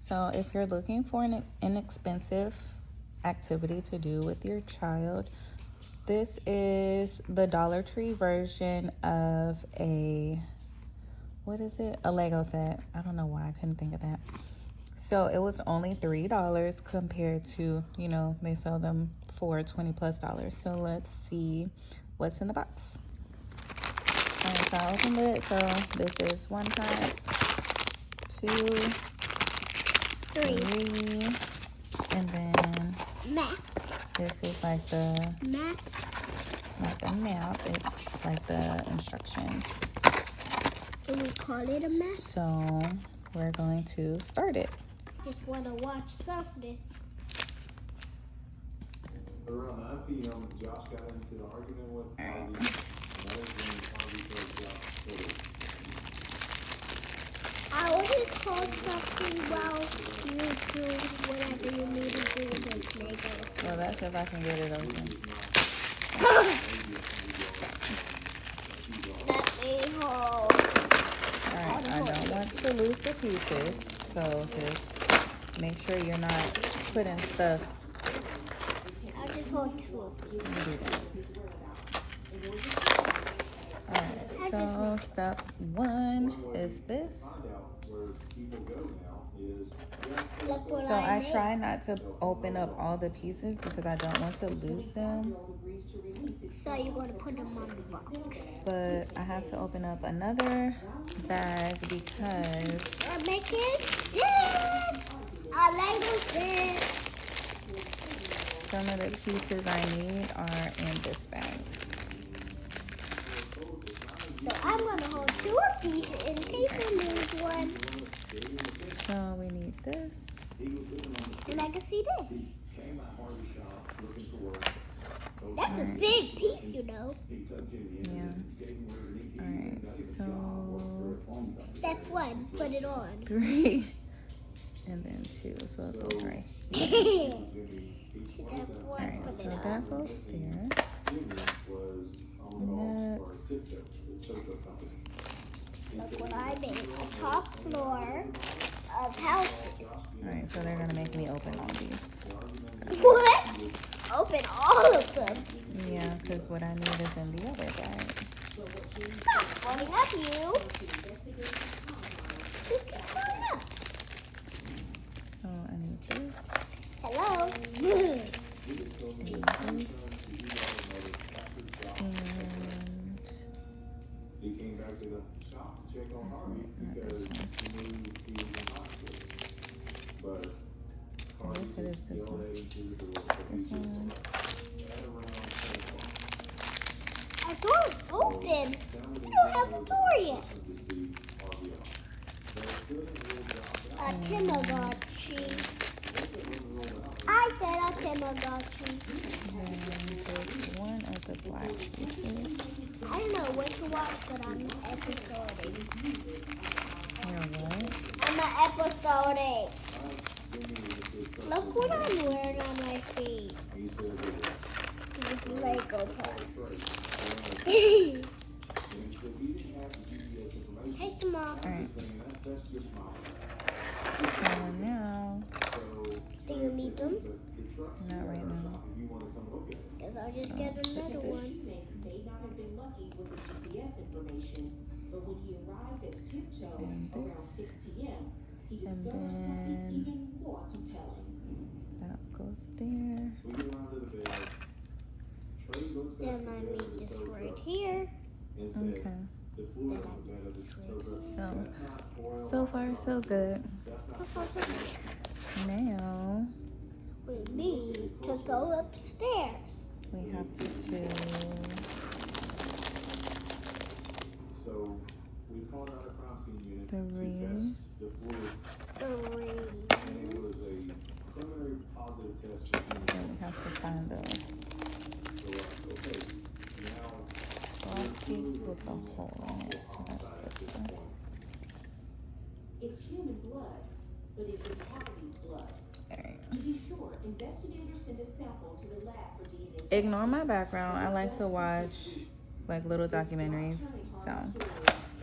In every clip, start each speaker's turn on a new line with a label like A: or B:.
A: So if you're looking for an inexpensive activity to do with your child, this is the Dollar Tree version of a Lego set. I don't know why I couldn't think of that. So it was only $3 compared to, they sell them for $20+. So let's see what's in the box. All right, so I opened it. So this is 1 pack, 2, 3, and then this is like the map. It's not the map, it's like the instructions.
B: Do we call it a map?
A: So we're going to start it.
B: Just want to watch something.
C: Around 9 p.m., Josh got into the argument with Harvey. That is when Harvey told Josh to
B: I always call something while you do whatever you need to do with this Legos.
A: Well, that's if I can get it open.
B: Let me hold.
A: Alright, I don't want to lose the pieces, so just make sure you're not putting stuff.
B: I'll just hold 2.
A: Alright, so step 1 is this.
B: Look what
A: So I
B: made.
A: try not to open up all the pieces because I don't want to lose them.
B: So you're going to put them on the box.
A: But I have to open up another bag because
B: We're making this a Lego set.
A: some of the pieces I need are in this bag.
B: So I'm going to hold 2 of these in case we lose one.
A: So we need this.
B: And I can see this. That's a big piece,
A: Yeah. Alright, so
B: Step 1, put it on.
A: 3 and then 2. So it goes right.
B: Step 1,
A: Alright,
B: put
A: so
B: it on.
A: that goes there. Next.
B: Look what I made. A top floor of houses.
A: Alright, so they're gonna make me open all these.
B: What? Open all of them.
A: Yeah, because what I need is in the other bag.
B: Stop falling up, you. Just keep falling up.
A: So I need this.
B: Hello.
A: I need this. And
C: He came back to the shop to check on Harvey because he knew he was in the hospital. But Harvey
A: it is this
C: yelled
A: one.
C: at him through the door.
A: This one.
C: At around 10 o'clock.
B: Our door's open. We don't have a door yet.
C: To see Harvey out. But it's good to hear Josh
B: A Tamagotchi. I said a Tamagotchi.
A: then there's one of the black pieces.
B: I don't know when to watch, but I'm episode 8.
A: Here, what?
B: I'm at episode 8. Look what I'm wearing on my feet. These Lego parts. Take them off.
A: Alright. So now,
B: Do you need them?
A: not right now.
B: Guess I'll just get another one.
D: May not have been lucky with the GPS information, but when he arrives at Tiptoe
A: And
D: around
A: this.
D: 6 p.m., he
A: And
D: discovers something
A: then-
D: even more compelling.
A: That goes there.
B: Then I need this right here.
A: Okay.
B: Then I need this right here.
A: So far so good.
B: So far, so good.
A: Now
B: We need to go upstairs.
A: we have to do
C: So we called out a crime scene unit
A: the
C: to
A: ring.
C: test the fluid,
B: The ring.
C: and it was a preliminary positive test for
A: Then
C: human.
A: we have to find the
C: So, okay, now
A: small piece with the hole in it. So that's this one.
D: It's human blood, but it's in Harvey's blood.
A: Alright.
D: To be sure, investigators sent a sample to the lab for DNA.
A: Ignore my background. I like to watch like little documentaries. So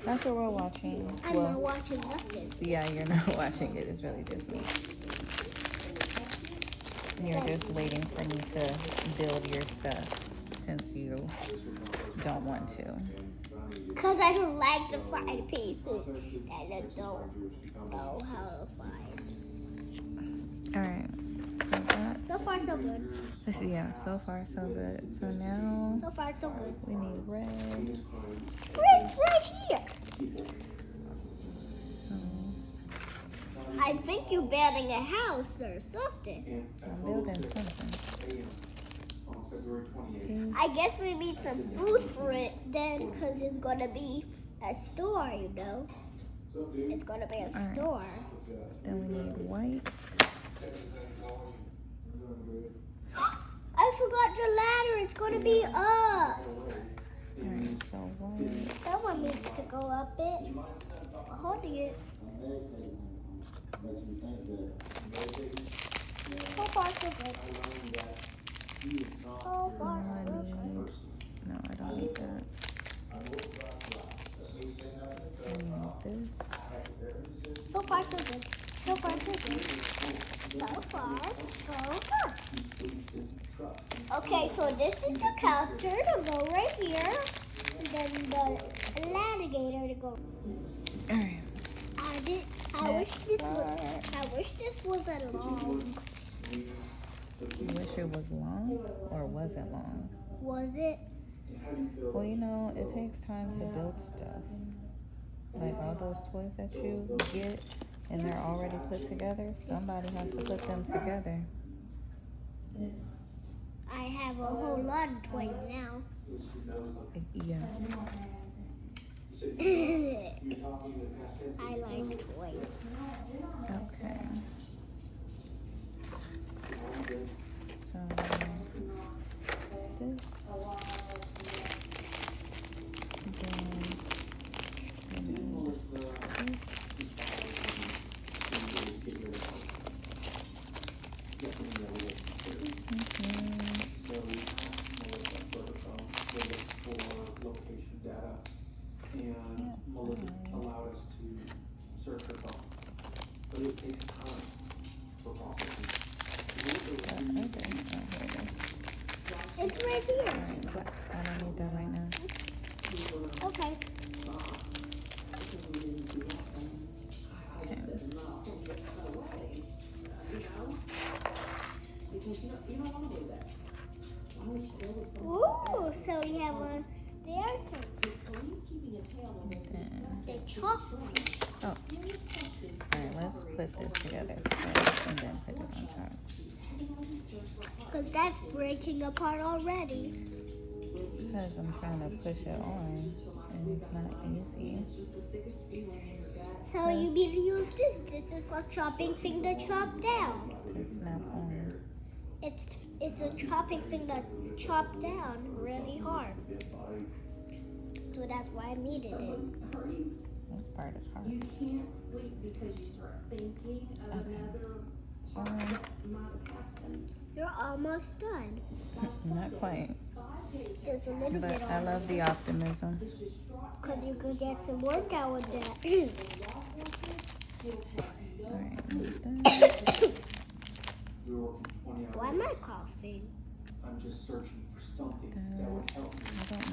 A: That's what we're watching.
B: I'm not watching nothing.
A: Yeah, you're not watching it. It's really just me. You're just waiting for me to build your stuff since you don't want to.
B: Because I don't like to find pieces and I don't know how to find.
A: Alright. So that's
B: So far, so good.
A: yeah, so far so good. So now
B: So far, so good.
A: we need red.
B: It's right here.
A: So
B: I think you're building a house or something.
A: I'm building something.
C: On February 28th.
A: These-
B: I guess we need some food for it then, because it's gonna be a store, you know. It's gonna be a store.
A: Then we need white.
B: I forgot the ladder. It's gonna be up.
A: Alright, so white.
B: Someone needs to go up it. Holding it. So far, so good. So far,
A: Now I
B: so
A: need.
B: good.
A: No, I don't need that. I need this.
B: So far, so good. So far, so good. So far, so good. Okay, so this is the counter to go right here. And then the alligator to go.
A: Alright.
B: I wish this wasn't long.
A: You wish it was long or wasn't long?
B: Was it?
A: Well, you know, it takes time to build stuff. Like all those toys that you get and they're already put together, somebody has to put them together.
B: I have a whole lot of toys now.
A: Yeah.
B: I like toys.
A: Okay. So this.
C: Location data, and Melissa allowed us to search her phone. But it takes time for processing.
B: It's right here.
A: Alright, but I don't need that right now.
B: Okay. Ooh, so we have a staircase. The chocolate.
A: Oh. Alright, let's put this together first and then put it on top.
B: Because that's breaking apart already.
A: Because I'm trying to push it on and it's not easy.
B: So you need to use this. This is a chopping thing to chop down.
A: To snap on.
B: It's a chopping thing to chop down really hard. So that's why I needed it.
A: This part is hard.
D: Can't sleep because you start thinking of another
B: You're almost done.
A: Not quite.
B: Just a little
A: But
B: bit
A: I
B: on
A: love the optimism.
B: because you could get some workout with that.
A: Alright, need that.
C: We were working 20 hours.
B: Why am I coughing?
C: I'm just searching for something that would help me.
A: I don't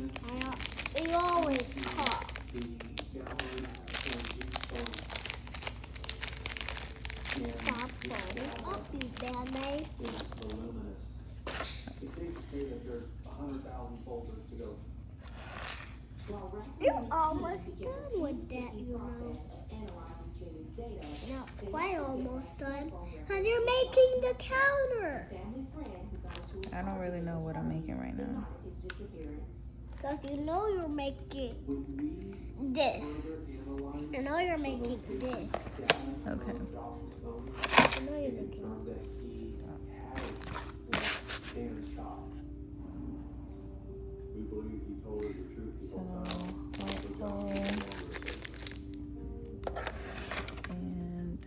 A: know.
C: Then
B: You always cough.
C: the gallery and
B: Stop folding up, you bandmaid.
C: is voluminous. It's safe to say that there's 100,000 folders to go.
B: You're almost done with that, you know. Not quite almost done. Because you're making the counter.
A: I don't really know what I'm making right now.
B: Because you know you're making this. You know you're making this.
A: Okay.
B: I know you're making
C: That he had David shot. We believe he told us the truth.
A: So, white hole. And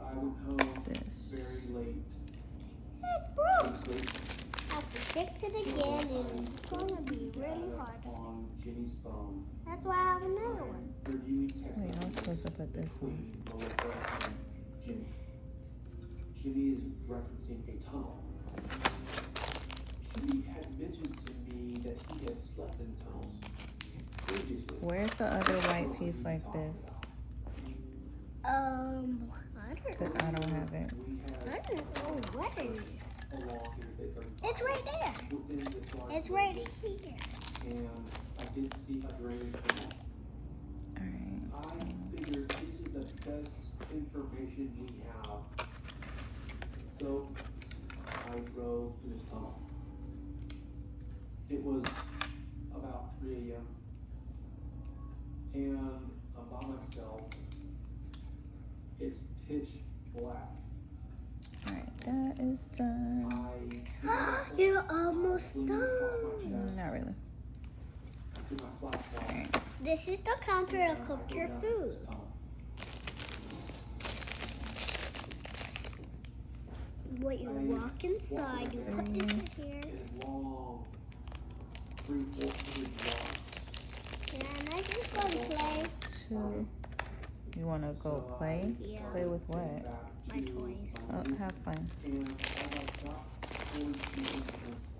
C: I went home
A: this.
C: very late.
B: it broke.
C: Sleep.
B: After fix it again, and it's gonna be really hard.
C: On Jimmy's phone,
B: That's why I have another one.
C: reviewing text
A: Wait, I'm
C: messages
A: supposed to put this on.
C: between Melissa and Jimmy. Jimmy is referencing a tunnel. Jimmy had mentioned to me that he had slept in tunnels previously.
A: Where's the other white piece like this?
B: I don't
A: Because I don't have it.
C: We
B: I
C: had
B: don't know what it is.
C: a long interstate 35
B: It's right there.
C: within this large
B: It's right
C: radius,
B: here.
C: and I did see a drainage tunnel.
A: Alright.
C: I figured this is the best information we have. So I drove to this tunnel. It was about 3 a.m. and I'm by myself. It's pitch black.
A: Alright, that is done.
B: You're almost done.
A: Not really.
C: To my flashlight.
A: Alright.
B: This is the counter to cook your food. When you walk inside, you put it in here.
C: It's long, 3/4 yards.
B: And I just gonna play.
A: Two. You want to go play?
B: Yeah.
A: Play with what?
B: My toys.
A: Oh, have fun.
C: And as I got towards the entrance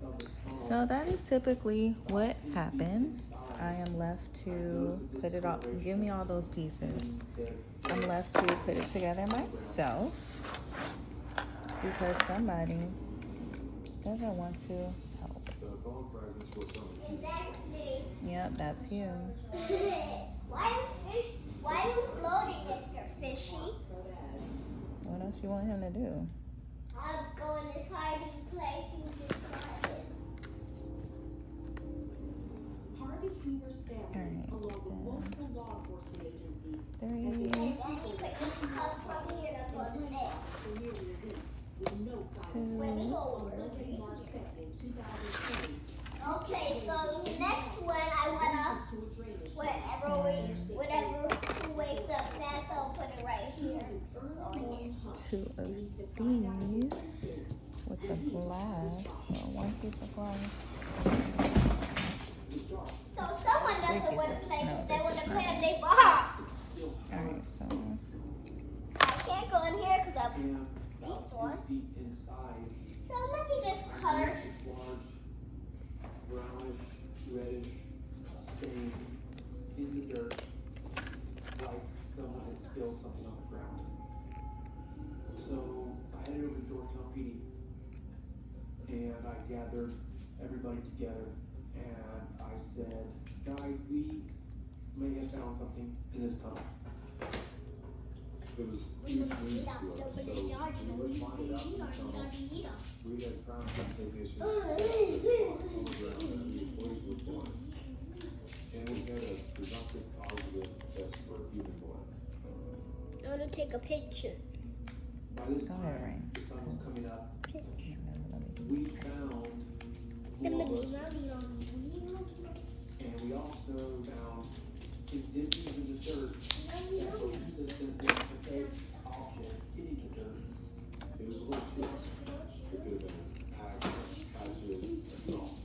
C: of the tunnel,
A: So that is typically what happens. I am left to put it all, give me all those pieces. I'm left to put it together myself because somebody doesn't want to help.
B: That's me.
A: Yep, that's you.
B: Why are you floating, Mr. Fishy?
A: What else you want him to do?
B: I'm going this hiding place you decided.
D: Harvey Hoover's family,
A: Alright,
D: along with
A: then.
D: multiple law enforcement agencies, has
A: Three.
D: been
B: Daddy, but you come from here to go to this.
D: for nearly a week with no sign.
A: Two.
B: Let me go
D: On
B: over
D: Monday,
B: here.
D: March 2nd, 2020,
B: Okay, so next one I wanna,
D: to a drainage.
B: whatever who wakes up fast, I'll put it right here. Going in.
A: Two of these with the glass. So one piece of glass.
B: So someone doesn't want to
A: pieces.
B: play
A: No,
B: because they
A: this
B: want
A: is
B: to
A: not
B: play
A: it.
B: a big box.
A: Alright, so
B: I can't go in here because I'm
C: and
B: these
C: about
B: one.
C: 2 feet inside,
B: So let me just color.
C: this large, brownish, reddish stain in the dirt, like someone had spilled something on the ground. So I headed over to Georgetown PD, and I gathered everybody together, and I said, guys, we may have found something in this tunnel.
E: It was huge news to us, so we would find it out in the tunnel. We had found some technicians on the ground and the employees were born. And we had a presumptive positive test for human blood.
B: I want to take a picture.
C: By this
A: Go ahead,
C: time,
A: Rain.
C: the sun was coming up.
B: Picture.
C: We found Columbus, and we also found indentions in the dirt that were consistent with the fake object hitting the dirt.
E: It was a little chips. It could have been actual assault.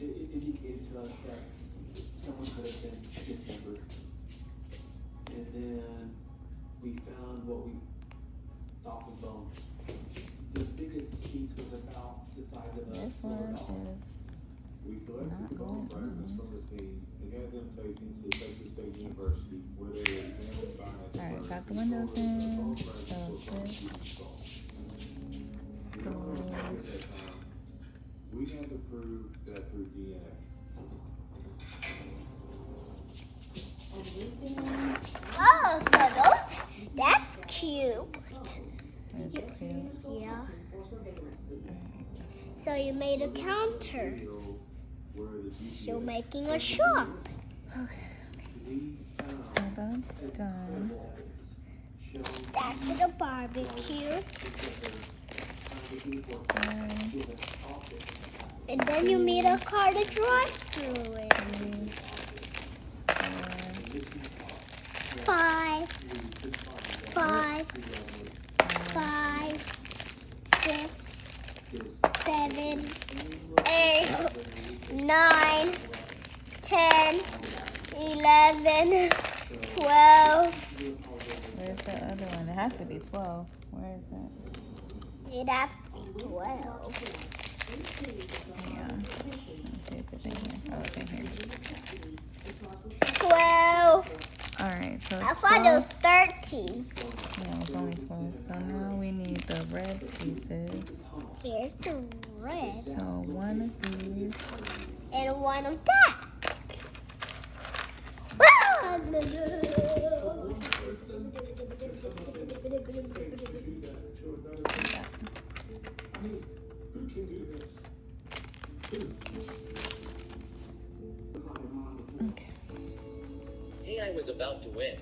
C: It indicated to us that someone could have been dismembered. And then we found what we thought was bone. The biggest piece was about the size of a
A: this
C: silver
A: one
C: dollar.
A: is
E: We collected
A: Not
E: the bone
A: going
E: fragments from the scene and had them taken to Texas State University where they were examined by an
A: Alright,
E: expert
A: got the
E: who
A: windows
E: told us that
A: in.
E: bone
A: So
E: fragments were from
A: this
E: human skull. We don't know at that time. We had to prove that through DNA.
D: On Wednesday morning,
B: Oh, so that's cute.
A: it's cute.
B: Yeah.
D: for surveillance lead.
B: So you made a counter.
E: Where the GPS
B: You're making a shop.
C: We found
A: So that's done.
C: evidence showing
B: That's the barbecue. And then you made a car to drive through it. 5, 5, 5, 6, 7, 7, 8, 9, 10, 11, 12.
A: Where's the other one? It has to be 12. Where is it?
B: It has to be 12.
A: Yeah. Let me see if it's in here. Oh, it's in here.
B: 12.
A: Alright, so
B: I
A: it's
B: thought it
A: 12.
B: was 13.
A: No, it's only 12. So now we need the red pieces.
B: Here's the red.
A: So one of these.
B: And one of that. Ah!
E: Who can do this?
A: Okay.
F: AI was about to win.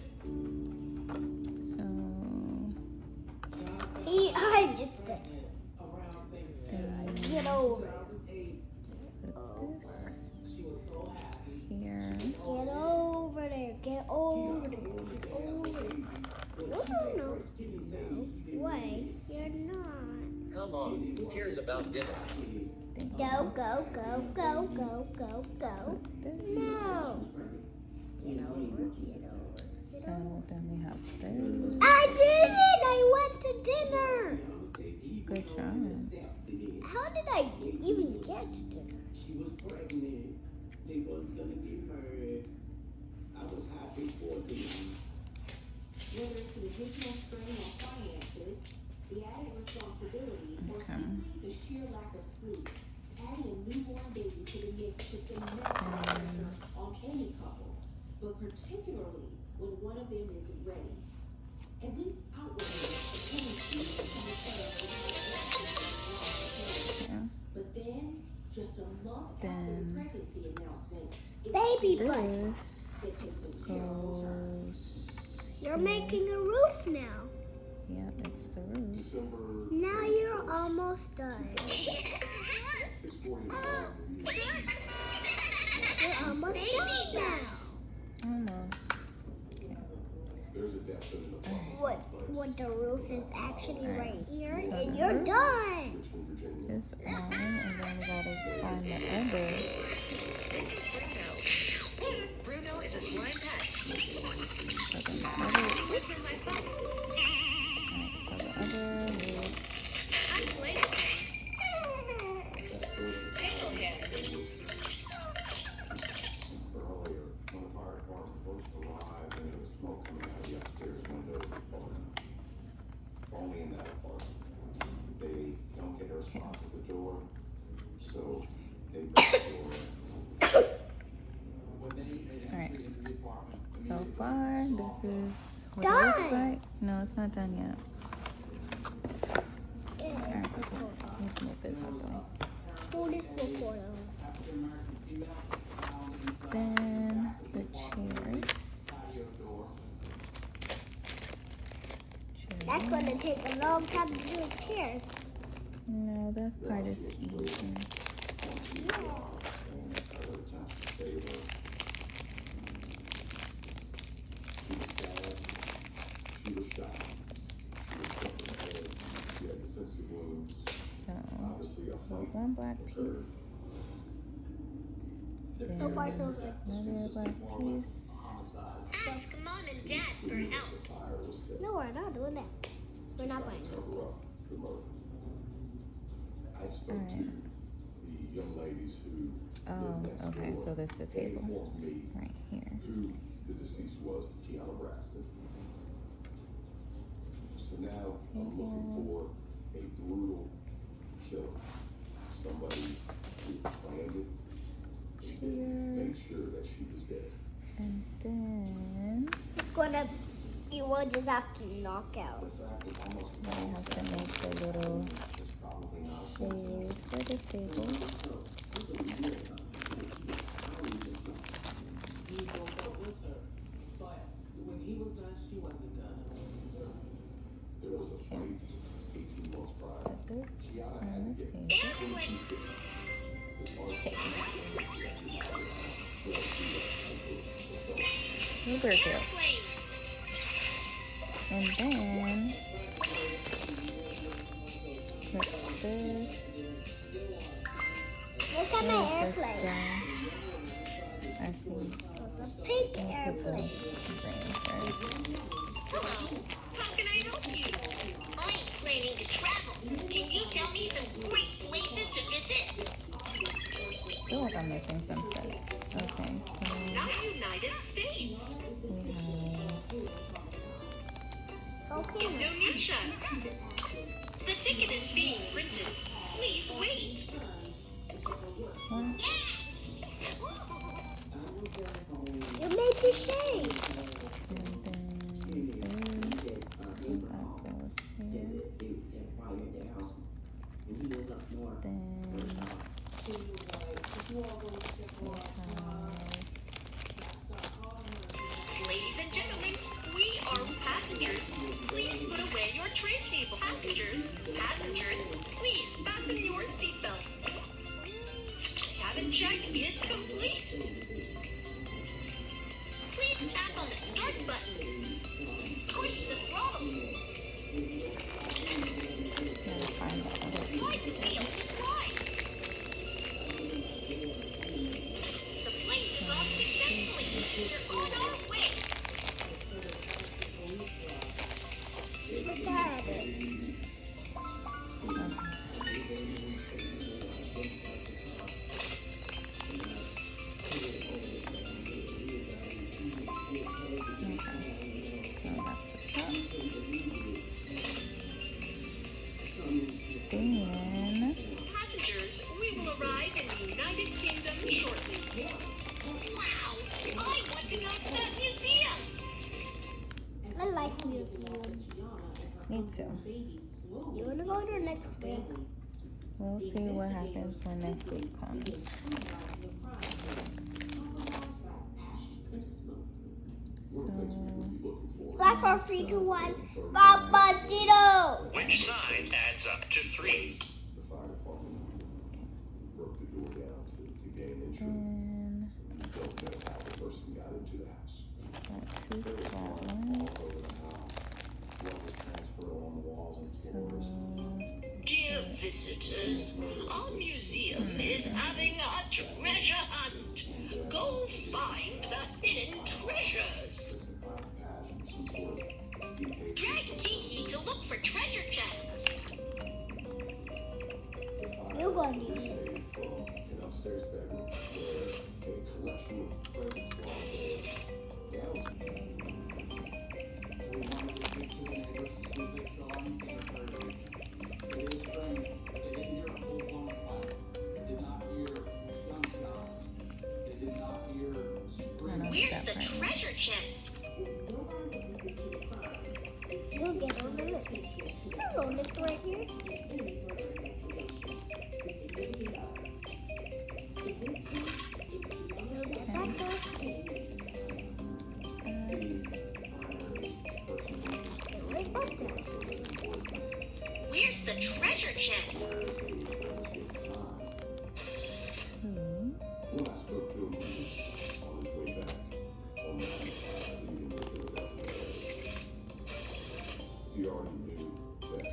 A: So
B: I just did.
A: then
B: Get over it.
A: put this here.
B: Get over there. Get over there. Get over there. No. Wait, you're not.
F: Come on, who cares about dinner?
B: Go. No. Get over.
A: So then we have this.
B: I did it. I went to dinner.
A: Good job.
B: How did I even get to dinner?
E: She was pregnant. They was gonna get married. I was happy for them.
D: Whether it's an additional strain on finances, the added responsibility, or
A: Okay.
D: simply the sheer lack of sleep, adding a newborn baby to the mix puts immense pressure on any couple, but particularly when one of them isn't ready. At least outwardly, the pregnancy is on the
A: Yeah.
D: But then, just a month after
A: Then
D: the pregnancy announcement, it's
B: Baby butts.
A: This
D: that takes some terrible turn.
A: goes.
B: You're making a roof now.
A: Yeah, it's the roof.
E: December
B: Now you're almost done.
E: 6:40.
B: You're almost done now.
A: Almost.
E: There's a depth in the farm.
B: What the roof is actually right here,
A: So
B: and
A: the
B: you're
A: roof
B: done.
A: This on, and then we gotta find the other.
G: Bruno is a slime pet.
A: So then the other.
G: What's in my phone?
A: Alright, so the other roof.
G: I'm playing. Tickle him.
E: Earlier, when the fire department first arrived and there was smoke coming out of the upstairs window of the apartment. Only in that apartment. They don't get a response at the door, so they break the door in.
C: When they made
A: Alright.
C: entry into the apartment,
A: So far, this is what it looks
B: Done.
A: like. No, it's not done yet. Alright, let's move this out the way.
B: Hold this for photos.
C: African-American female found inside
A: Then the chairs.
C: patio door.
B: That's gonna take a long time to do chairs.
A: No, that part is easy.
E: She was shot. She was struck in the head. She had defensive wounds.
A: So,
E: Obviously, a fight
A: one black
E: occurred.
A: piece.
B: So far, so good.
A: Another black piece.
G: Ask mom and dad for help.
E: The fire was set
B: No, we're not doing that. We're not buying
E: to
B: it.
E: cover up the murder. I spoke
A: Alright.
E: to the young ladies who
A: Oh,
E: lived next
A: okay,
E: door.
A: so this the
E: They
A: table.
E: informed me
A: Right here.
E: who the deceased was, Kiana Braxton. So now I'm looking for a brutal killer. Somebody who planned it and then made sure that she was dead.
A: And then
B: It's gonna. You will just have to knock out.
E: In fact, it's almost
A: we have to make a little
E: it's probably not
A: shade for the table.
H: He broke up with her, but when he was done, she wasn't done.
E: There was a fight 18 months prior.
A: Put this
E: Kiana
A: on
E: had
A: the
E: to get
A: table.
E: 22 hits. As hard as
A: Super cute. And then put this
B: Look at my
A: Where's this
B: airplane.
A: guy? I see.
B: It's a pink
A: Put the
B: airplane.
A: green first.
G: Hello. How can I help you? I'm planning to travel. Can you tell me some great places to visit?
A: I feel like I'm missing some steps. Okay, so
G: Not United States.
A: we
B: Okay.
G: Indonesia. The ticket is being printed. Please wait.
A: have one,
B: You made the shade.
A: and then three. That goes here. Then
G: Ladies and gentlemen, we are passengers. Please put away your tray table. Passengers, please fasten your seatbelt. Cabin check is complete. Please tap on the start button. Push the throttle.
A: gotta find the other
G: Slide the wheel. Slide. The plane took off successfully. We're on our way.
B: Look at it.
A: So that's the top. Then
G: Passengers, we will arrive in the United Kingdom shortly. Wow! I want to go to that museum!
B: I like museums.
A: me too.
B: You wanna go to next week?
A: We'll see what happens when next week comes. So
B: Black 4, 3, 2, 1. Babazito!
F: Which side adds up to 3?
E: The fire department broke the door down to gain entrance.
A: then
E: We don't know how the person got into the house.
A: got two flat ones.
E: What was transferred on the walls and
A: So
E: floors.
G: Dear visitors, our museum is having a treasure hunt. Go find the hidden treasures. Drag Kiki to look for treasure chests.
B: You're gonna need it.
E: An upstairs bedroom where a collection of presents were all there. That was
C: We wanted to speak to the neighbors to see if they saw anything occurring. It is strange, but they didn't hear a full-blown fight. They did not hear gunshots. They did not hear screaming.
G: Where's the treasure chest?
B: You'll get on the list. You're on this right here. You'll get that first. Where's that down?
G: Where's the treasure chest?
E: when I spoke to him on his way back on the leaving the Philadelphia area, he already knew that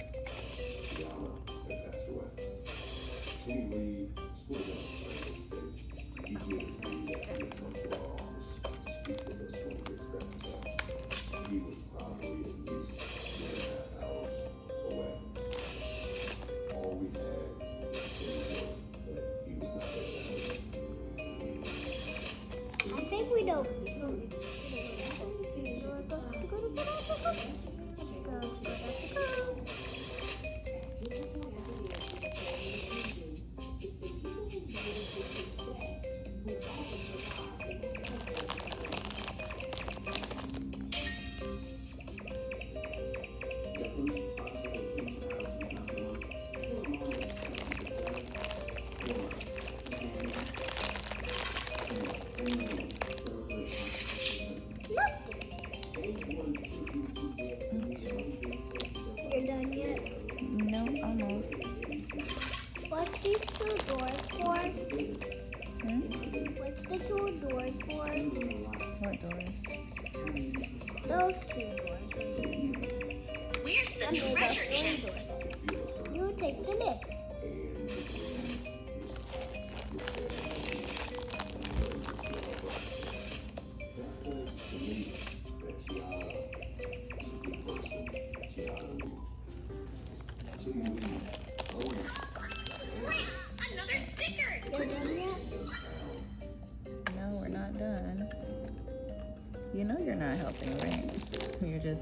E: Tiana had passed away. Kenny Lee still got a state. He did agree that he would come to our office to speak with us when he gets back to town. He was probably at least 2.5 hours away. All we had was that he was not there.
B: I think we don't. You're done yet?
A: no, almost.
B: What's these two doors for? What's the two doors for?
A: What doors?
B: Those two doors.
G: Where's the
B: And there's a
G: treasure
B: three
G: chest?
B: doors. You take the lift.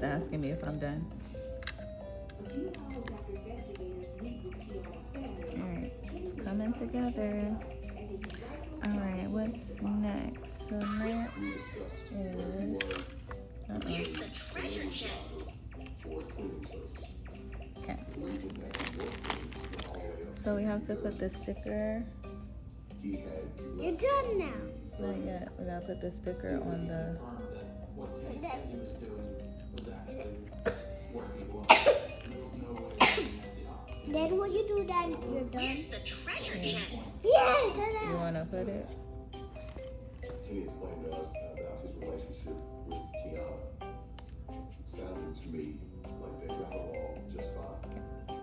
A: asking me if I'm done.
D: A few hours after investigators meet with Kiana's family,
A: Alright, it's coming together. Alright, what's next? So next is
G: Here's the treasure chest.
E: For a cleaning service.
A: okay.
E: We didn't have to work all the way up.
A: So we have to put the sticker.
E: He had
B: You're done now.
A: Not yet. We gotta put the sticker on the.
C: Confirmed that what Kenny said he was doing was actually working well. There was no way he had the option.
B: Then when you do that, you're done.
G: Here's the treasure chest.
B: Yes,
A: You wanna put it?
E: Kenny explained to us about his relationship with Kiana. Sounded to me like they got along just fine.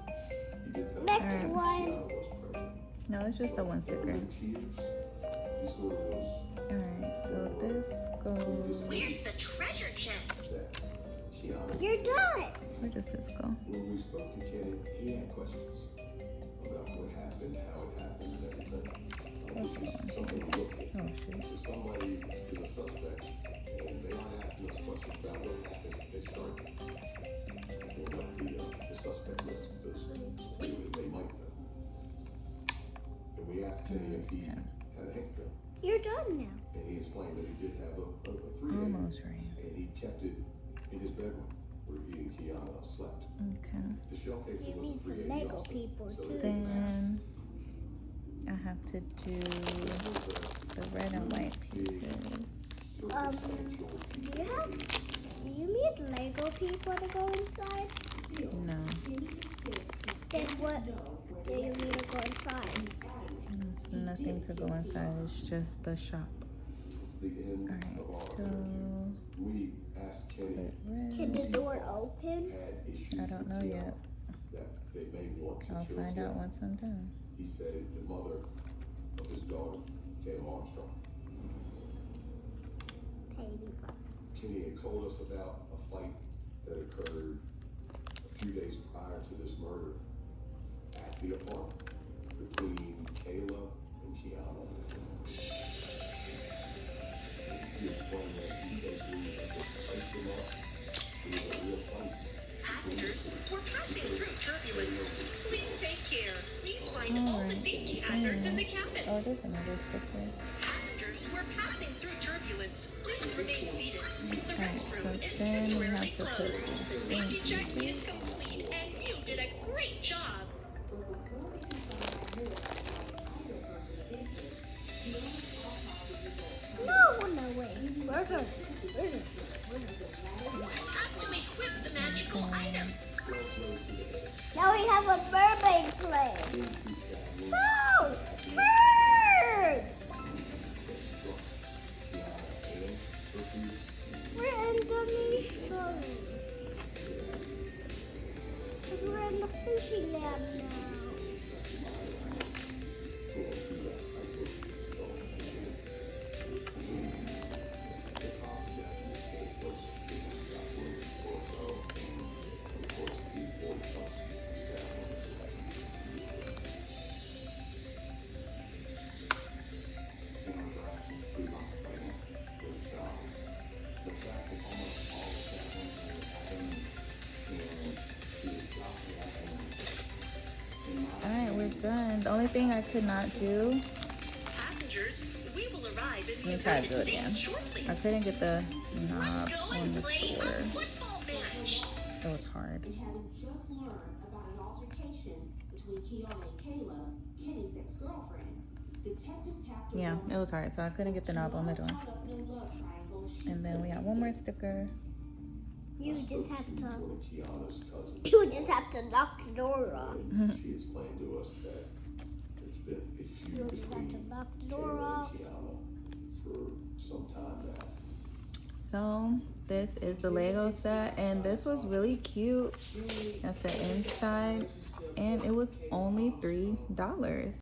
E: He did tell
B: Next
E: me that
B: one.
E: Kiana was pregnant.
A: No, it's just the one sticker.
E: In tears, he sort of was
A: Alright, so this goes.
G: Where's the treasure chest?
E: upset. Kiana,
B: You're done.
A: Where does this go?
E: when we spoke to Kenny, he had questions about what happened, how it happened, and everything. Which is something to look for.
A: Oh shoot.
E: If somebody is a suspect and they aren't asking us questions about what happened, they start pulling up the suspect list because they might know. And we asked Kenny if he had a hank gun,
B: You're done now.
E: and he explained that he did have a 3
A: Almost right.
E: and he kept it in his bedroom where he and Kiana slept.
A: Okay.
E: The shell casing
B: You
E: was
B: need
E: a
B: some
E: 380
B: Lego
E: also,
B: people,
E: so
B: too.
E: it
A: Then I have to do the red and white pieces.
B: Do you need Lego people to go inside?
A: No,
B: Then what do you need to go inside?
A: there's nothing to go inside. It's just the shop.
E: the end
A: Alright,
E: of our
A: so
E: we asked Kenny
A: put red.
B: Can the door open?
E: had issues
A: I don't know
E: with
A: yet.
E: Kiana that they may want to
A: I'll
E: kill
A: find out
E: Kiana.
A: once I'm done.
E: He said the mother of his daughter, Tatum Armstrong.
B: Baby bus.
E: Kenny had told us about a fight that occurred a few days prior to this murder at the apartment between Kayla and Kiana. He explained that he basically just placed them up. It was a real fight.
G: Passengers, we're passing through turbulence. Please take care. Please find all the safety hazards in the cabin.
A: Oh, there's another sticker.
G: Passengers, we're passing through turbulence. Please remain seated. The
A: Alright,
G: restroom is
A: so then we
G: temporarily
A: have to put
G: closed. The
A: these
G: safety check
A: pieces.
G: is complete, and you did a great job.
D: But before they can find out more about either person of interest, Kiana's autopsy results
B: No, wait. Where's her?
G: Time to equip the magical item.
B: Now we have a mermaid plane. No! Turn! We're in Indonesia. Because we're in the fishing land now.
A: Alright, we're done. The only thing I could not do,
G: Passengers, we will arrive in
A: let me
G: the
A: try to do
G: United
A: it again.
G: States shortly.
A: I couldn't get the knob
G: Let's go
A: on
G: and
A: the
G: play
A: door.
G: a football match.
A: It was hard.
D: and having just learned about an altercation between Kiana and Kayla, Kenny's ex-girlfriend, detectives have to
A: Yeah, it was hard, so I couldn't get the knob on the door.
D: caught up in a love triangle she
A: And then we have one more sticker.
B: You just have to.
E: One of Kiana's cousins.
B: You just have to knock the door off.
E: She explained to us that it's been a feud
B: You just have to
E: between
B: knock the door
E: Kayla
B: off.
E: and Kiana for some time now.
A: So this is the Lego set, and this was really cute. That's the inside, and it was only $3.